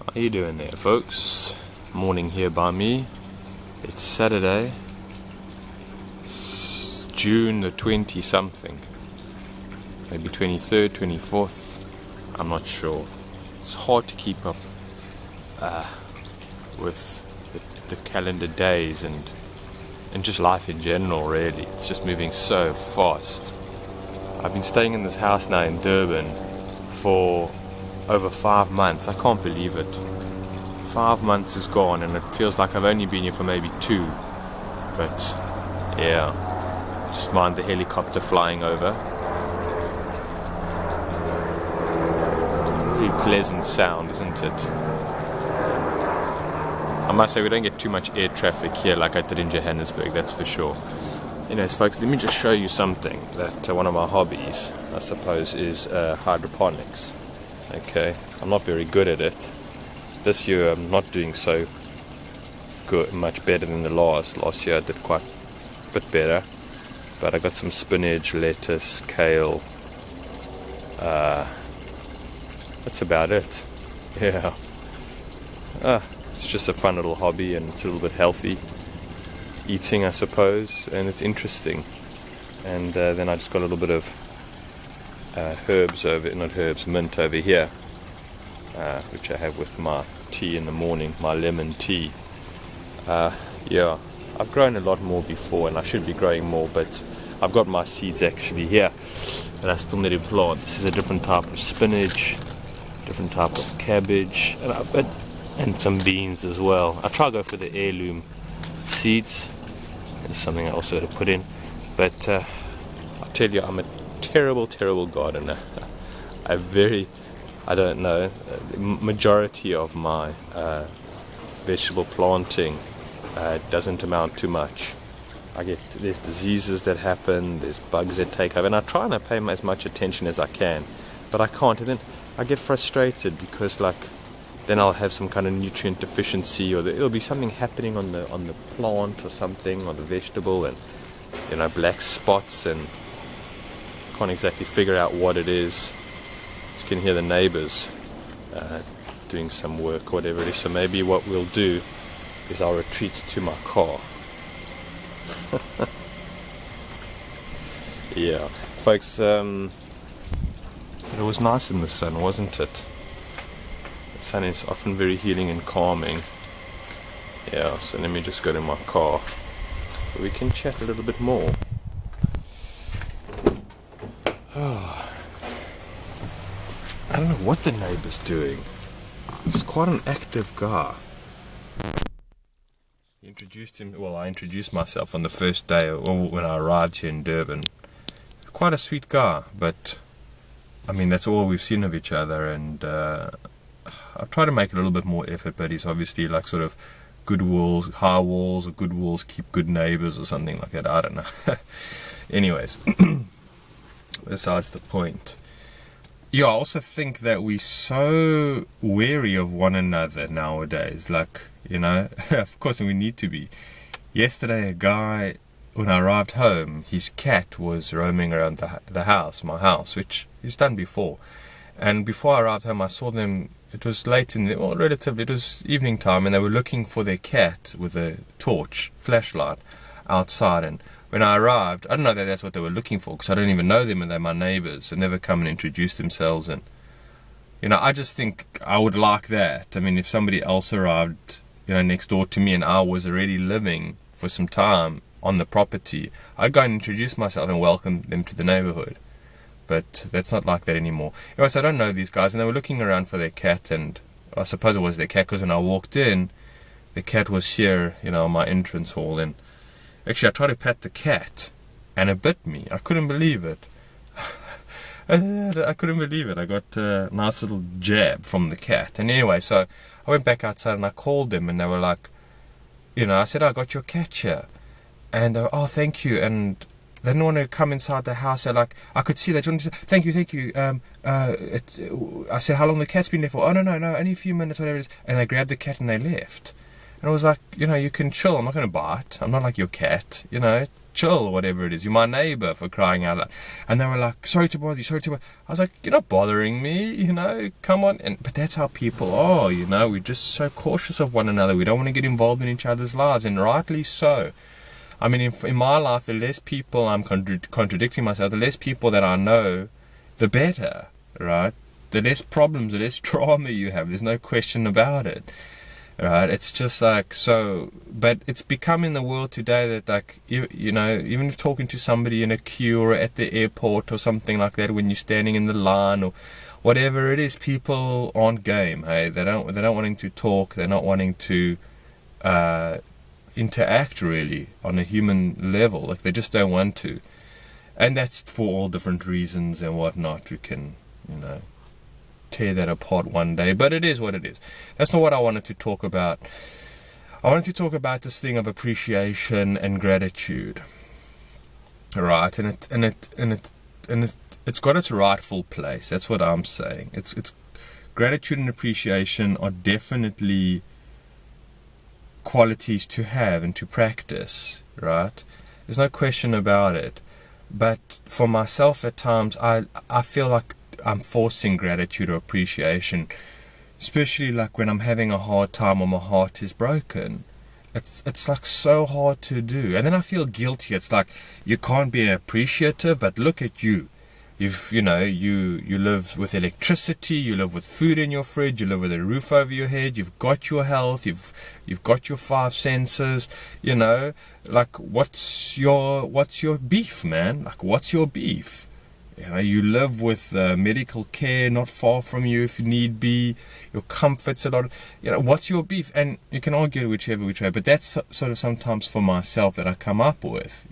How you doing there, folks? Morning here by me. It's Saturday. It's June the 20-something. Maybe 23rd, 24th. I'm not sure. It's hard to keep up with the calendar days and just life in general, really. It's just moving so fast. I've been staying in this house now in Durban for over 5 months. I can't believe it. 5 months is gone and it feels like I've only been here for maybe 2. But yeah, just mind the helicopter flying over. Really pleasant sound, isn't it? I must say we don't get too much air traffic here like I did in Johannesburg, that's for sure. Anyways, folks, let me just show you something that one of my hobbies, I suppose, is hydroponics. Okay, I'm not very good at it. This year I'm not doing so good, much better than the last. Last year I did quite a bit better. But I got some spinach, lettuce, kale. That's about it. Yeah. It's just a fun little hobby and it's a little bit healthy eating, I suppose, and it's interesting. And then I just got a little bit of mint over here, which I have with my tea in the morning, my lemon tea. Yeah, I've grown a lot more before and I should be growing more, but I've got my seeds actually here that I still need to plant. This is a different type of spinach, different type of cabbage, and some beans as well. I try to go for the heirloom seeds. There's something I also had to put in, but I'll tell you, I'm a terrible gardener. The majority of my vegetable planting doesn't amount to much. There's diseases that happen, there's bugs that take over, and I try and I pay as much attention as I can, but I can't, and then I get frustrated because then I'll have some kind of nutrient deficiency, or there'll be something happening on the plant or something, or the vegetable, and black spots, and can't exactly figure out what it is. You can hear the neighbors doing some work or whatever it is. So maybe what we'll do is I'll retreat to my car. Yeah, folks. It was nice in the sun, wasn't it? The sun is often very healing and calming. Yeah, so let me just go to my car so we can chat a little bit more. I don't know what the neighbor's doing. He's quite an active guy. I introduced myself on the first day when I arrived here in Durban. Quite a sweet guy, but I mean that's all we've seen of each other, and I've tried to make a little bit more effort, but he's obviously like sort of good walls, high walls, or good walls keep good neighbors or something like that. I don't know. Anyways, besides the point. Yeah, I also think that we're so wary of one another nowadays. Of course we need to be. Yesterday, a guy, when I arrived home, his cat was roaming around the house, my house, which he's done before. And before I arrived home, I saw them. It was late it was evening time, and they were looking for their cat with a torch, flashlight, outside. And when I arrived, I didn't know that that's what they were looking for, because I don't even know them, and they're my neighbors, and never come and introduce themselves. And I just think I would like that. I mean, if somebody else arrived, next door to me, and I was already living for some time on the property, I'd go and introduce myself and welcome them to the neighborhood. But that's not like that anymore. Anyways, I don't know these guys, and they were looking around for their cat, and I suppose it was their cat, because when I walked in, the cat was here, on my entrance hall, and actually I tried to pat the cat, and it bit me. I couldn't believe it. I couldn't believe it. I got a nice little jab from the cat. And anyway, so I went back outside and I called them, and they were like, I said, I got your cat here. And they were, oh, thank you. And they didn't want to come inside the house. They're like, I could see that. Thank you. I said, how long the cat's been there for? Oh, no, only a few minutes, whatever it is. And they grabbed the cat and they left. And it was like, you can chill. I'm not going to bite. I'm not like your cat, chill, whatever it is. You're my neighbor, for crying out loud. And they were like, sorry to bother you, sorry to bother you. I was like, you're not bothering me, come on. But that's how people are, we're just so cautious of one another. We don't want to get involved in each other's lives, and rightly so. I mean, in my life, the less people, I'm contradicting myself, the less people that I know, the better, right? The less problems, the less drama you have. There's no question about it. Right, it's just like, so, but it's become in the world today that, like, even if talking to somebody in a queue or at the airport or something like that, when you're standing in the line or whatever it is, people aren't game. Hey, they're not wanting to talk. They're not wanting to interact really on a human level. Like, they just don't want to, and that's for all different reasons and whatnot. We can, tear that apart one day, but it is what it is. That's not what I wanted to talk about. I wanted to talk about this thing of appreciation and gratitude, right? And it's got its rightful place. That's what I'm saying. It's gratitude and appreciation are definitely qualities to have and to practice, right? There's no question about it. But for myself, at times, I feel like I'm forcing gratitude or appreciation, especially like when I'm having a hard time or my heart is broken. It's like so hard to do, and then I feel guilty. It's like, you can't be appreciative, but look at you. You live with electricity, you live with food in your fridge, you live with a roof over your head, you've got your health, you've got your 5 senses, like, what's your beef, man? Like, what's your beef? You live with medical care not far from you if need be. Your comfort's a lot. What's your beef? And you can argue which way, but that's sort of sometimes for myself that I come up with.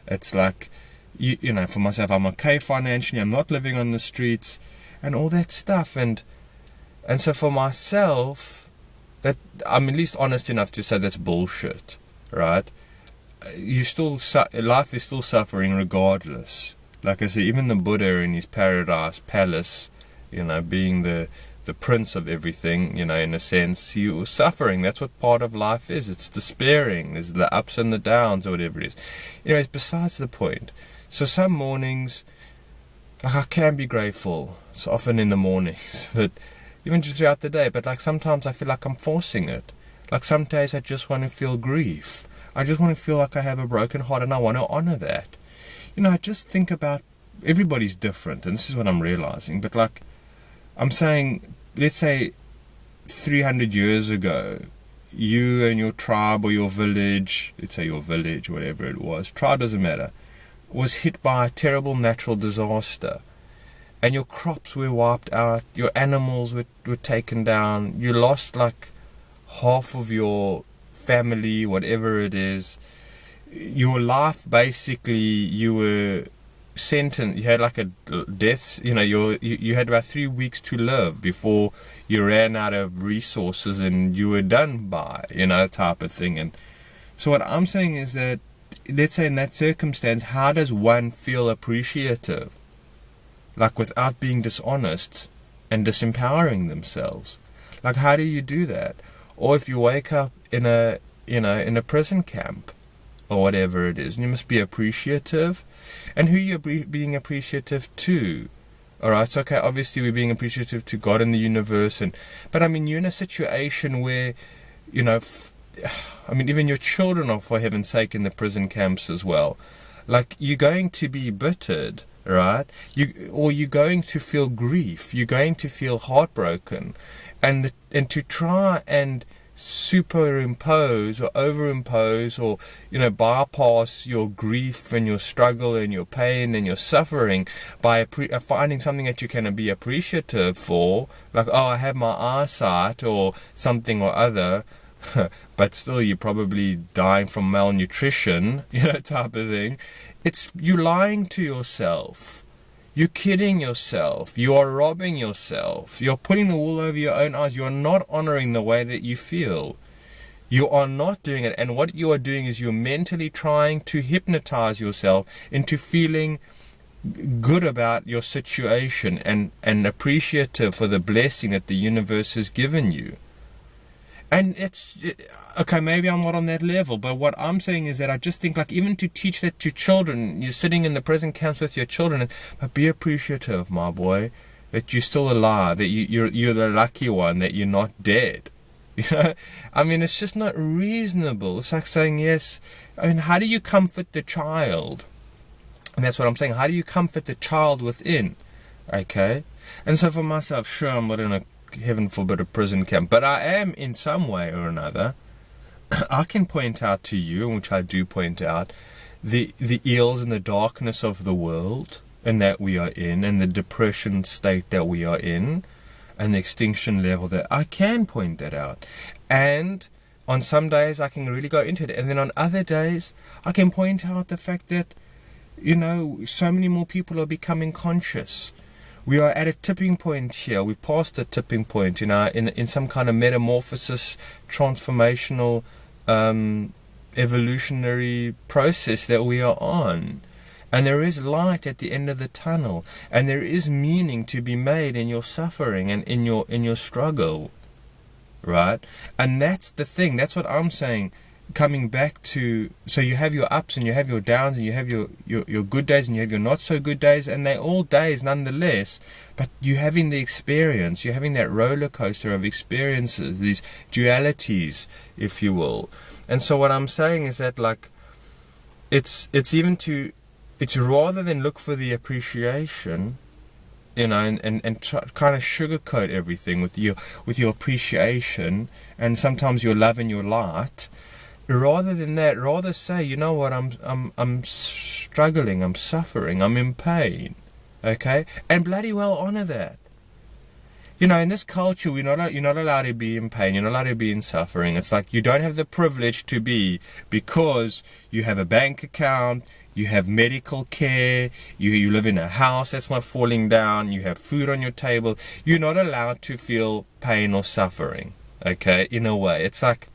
It's like, for myself, I'm okay financially. I'm not living on the streets, and all that stuff. And so for myself, that I'm at least honest enough to say that's bullshit, right? Life is still suffering regardless. Like I say, even the Buddha in his paradise palace, being the prince of everything, in a sense, he was suffering. That's what part of life is. It's despairing. There's the ups and the downs or whatever it is. It's besides the point. So some mornings, like, I can be grateful. It's often in the mornings, but even just throughout the day. But like sometimes I feel like I'm forcing it. Like some days I just want to feel grief. I just want to feel like I have a broken heart, and I want to honor that. I just think about, everybody's different, and this is what I'm realizing, but like, I'm saying, let's say 300 years ago, you and your tribe or your village, let's say your village, whatever it was, tribe doesn't matter, was hit by a terrible natural disaster, and your crops were wiped out, your animals were taken down, you lost like half of your family, whatever it is. Your life, basically, you were sentenced. You had like a death. You had about 3 weeks to live before you ran out of resources and you were done by, type of thing. And so what I'm saying is that, let's say in that circumstance, how does one feel appreciative, like, without being dishonest and disempowering themselves? Like, how do you do that? Or if you wake up in a prison camp, or whatever it is, and you must be appreciative. And who you're being appreciative to. Alright, so okay, obviously we're being appreciative to God and the universe, but I mean, you're in a situation where, even your children are, for heaven's sake, in the prison camps as well. Like, you're going to be bittered, right? You're going to feel grief, you're going to feel heartbroken, and to try and superimpose or overimpose or bypass your grief and your struggle and your pain and your suffering by finding something that you can be appreciative for, like, oh, I have my eyesight or something or other, but still you're probably dying from malnutrition, type of thing. It's you lying to yourself. You're kidding yourself. You are robbing yourself. You're putting the wool over your own eyes. You are not honoring the way that you feel. You are not doing it. And what you are doing is you're mentally trying to hypnotize yourself into feeling good about your situation and appreciative for the blessing that the universe has given you. And okay, maybe I'm not on that level, but what I'm saying is that I just think, like, even to teach that to children, you're sitting in the prison camps with your children, but be appreciative, my boy, that you're still alive, that you're the lucky one, that you're not dead. You know, I mean, it's just not reasonable. It's like saying, yes, I mean, how do you comfort the child? And that's what I'm saying. How do you comfort the child within? Okay? And so for myself, sure, I'm not in a, heaven forbid, a prison camp, but I am in some way or another. I can point out to you, which I do point out, the ills and the darkness of the world and that we are in, and the depression state that we are in, and the extinction level that I can point that out. And on some days I can really go into it, and then on other days I can point out the fact that, you know, so many more people are becoming conscious. We are at a tipping point here. We've passed the tipping point in some kind of metamorphosis, transformational, evolutionary process that we are on. And there is light at the end of the tunnel, and there is meaning to be made in your suffering and in your struggle, right? And that's the thing. That's what I'm saying. Coming back to, so you have your ups and you have your downs, and you have your good days and you have your not so good days, and they're all days nonetheless. But you're having the experience. You're having that roller coaster of experiences, these dualities, if you will. And so what I'm saying is that, like, it's rather than look for the appreciation, you know, and try, kind of sugarcoat everything with your appreciation and sometimes your love and your light. Rather than that, rather say, you know what, I'm struggling, I'm suffering, I'm in pain, okay, and bloody well honor that. You know, in this culture, you're not allowed to be in pain. You're not allowed to be in suffering. It's like you don't have the privilege to be, because you have a bank account, you have medical care, you live in a house that's not falling down, you have food on your table. You're not allowed to feel pain or suffering, okay, in a way. It's like,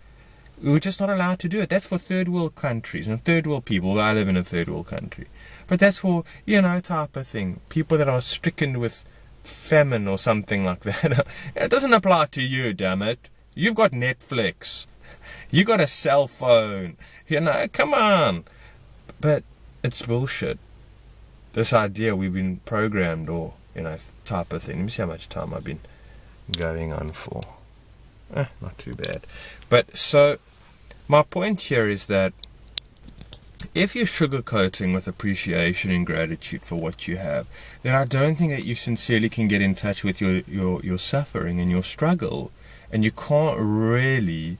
we're just not allowed to do it. That's for third world countries and third world people. I live in a third world country. But that's for, you know, type of thing. People that are stricken with famine or something like that. It doesn't apply to you, damn it. You've got Netflix. You got a cell phone. You know, come on. But it's bullshit. This idea we've been programmed, or, you know, type of thing. Let me see how much time I've been going on for. Not too bad. But so my point here is that if you're sugarcoating with appreciation and gratitude for what you have, then I don't think that you sincerely can get in touch with your suffering and your struggle, and you can't really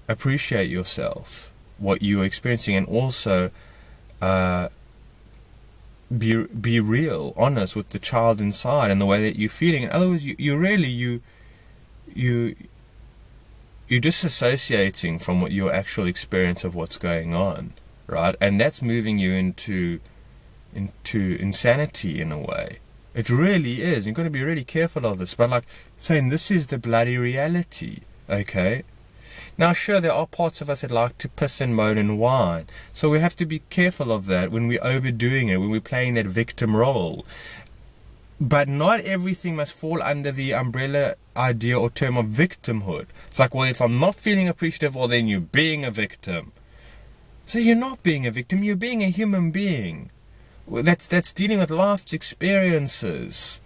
appreciate yourself, what you're experiencing, and also be real, honest with the child inside and the way that you're feeling. In other words, you're disassociating from what your actual experience of what's going on, right? And that's moving you into insanity in a way. It really is. You've got to be really careful of this. But like saying, this is the bloody reality, okay? Now, sure, there are parts of us that like to piss and moan and whine. So we have to be careful of that when we're overdoing it, when we're playing that victim role. But not everything must fall under the umbrella idea or term of victimhood. It's like, well, if I'm not feeling appreciative, well, then you're being a victim. So you're not being a victim, you're being a human being. That's dealing with life's experiences.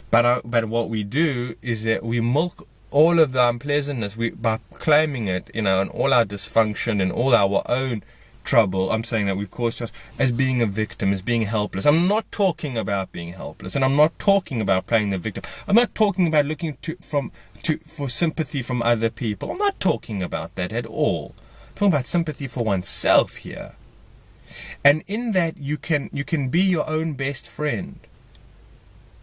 But what we do is that we milk all of the unpleasantness by claiming it, you know, and all our dysfunction and all our own trouble. I'm saying that we've caused us as being a victim, as being helpless. I'm not talking about being helpless, and I'm not talking about playing the victim. I'm not talking about looking for sympathy from other people. I'm not talking about that at all. I'm talking about sympathy for oneself here. And in that, you can be your own best friend,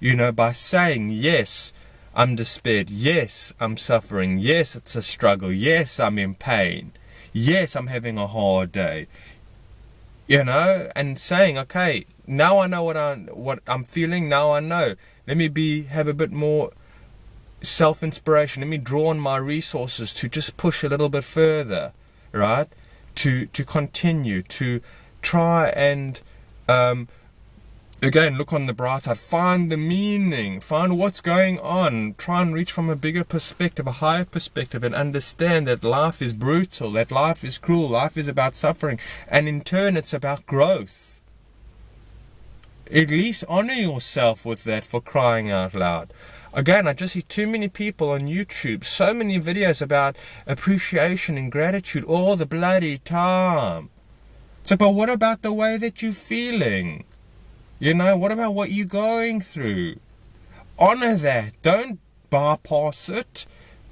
you know, by saying, yes, I'm despaired, yes, I'm suffering, yes, it's a struggle, yes, I'm in pain, yes, I'm having a hard day, you know, and saying, okay, now I know what I'm feeling, now I know, let me have a bit more self-inspiration, let me draw on my resources to just push a little bit further, right, to continue, to try and Again, look on the bright side. Find the meaning. Find what's going on. Try and reach from a bigger perspective, a higher perspective, and understand that life is brutal, that life is cruel, life is about suffering, and in turn it's about growth. At least honor yourself with that, for crying out loud. Again, I just see too many people on YouTube, so many videos about appreciation and gratitude all the bloody time. So, but what about the way that you're feeling? You know, what about what you're going through? Honor that. Don't bypass it.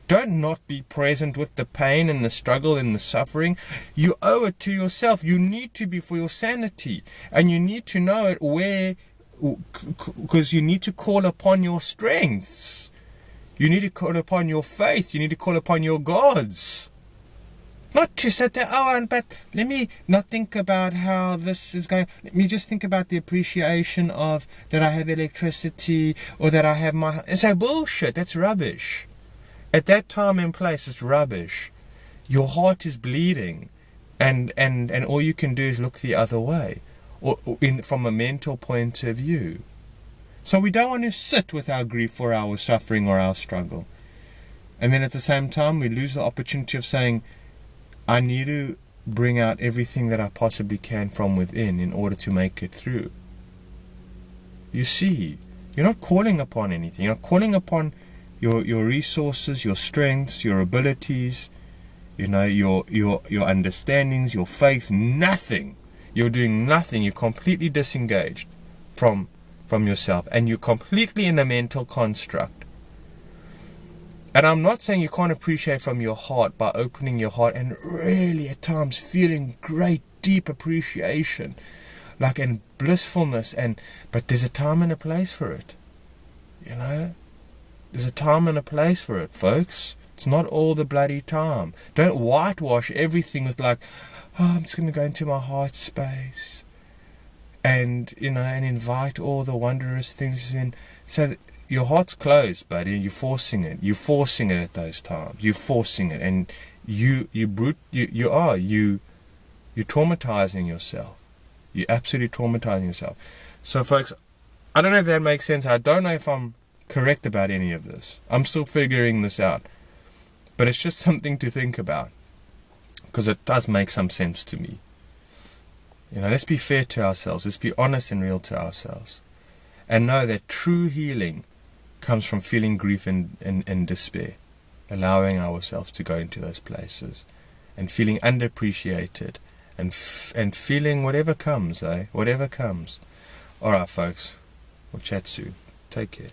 Don't not be present with the pain and the struggle and the suffering. You owe it to yourself. You need to be, for your sanity. And you need to know it where, because you need to call upon your strengths. You need to call upon your faith. You need to call upon your gods. Not to sit there, but let me not think about how this is going. Let me just think about the appreciation of that I have electricity, or that I have my... And say, bullshit, that's rubbish. At that time and place, it's rubbish. Your heart is bleeding, and all you can do is look the other way, or from a mental point of view. So we don't want to sit with our grief or our suffering or our struggle. And then at the same time, we lose the opportunity of saying, I need to bring out everything that I possibly can from within in order to make it through. You see, you're not calling upon anything. You're not calling upon your resources, your strengths, your abilities, you know, your understandings, your faith, nothing. You're doing nothing. You're completely disengaged from yourself, and you're completely in a mental construct. And I'm not saying you can't appreciate from your heart by opening your heart and really at times feeling great, deep appreciation, like in blissfulness, but there's a time and a place for it. You know? There's a time and a place for it, folks. It's not all the bloody time. Don't whitewash everything with like, I'm just going to go into my heart space and, you know, and invite all the wondrous things in. So your heart's closed, buddy. You're forcing it. You're forcing it at those times. You're forcing it, and you're traumatizing yourself. You're absolutely traumatizing yourself. So, folks, I don't know if that makes sense. I don't know if I'm correct about any of this. I'm still figuring this out, but it's just something to think about, because it does make some sense to me. You know, let's be fair to ourselves. Let's be honest and real to ourselves, and know that true healing comes from feeling grief and despair, allowing ourselves to go into those places, and feeling underappreciated, and feeling whatever comes, whatever comes. All right, folks, we'll chat soon. Take care.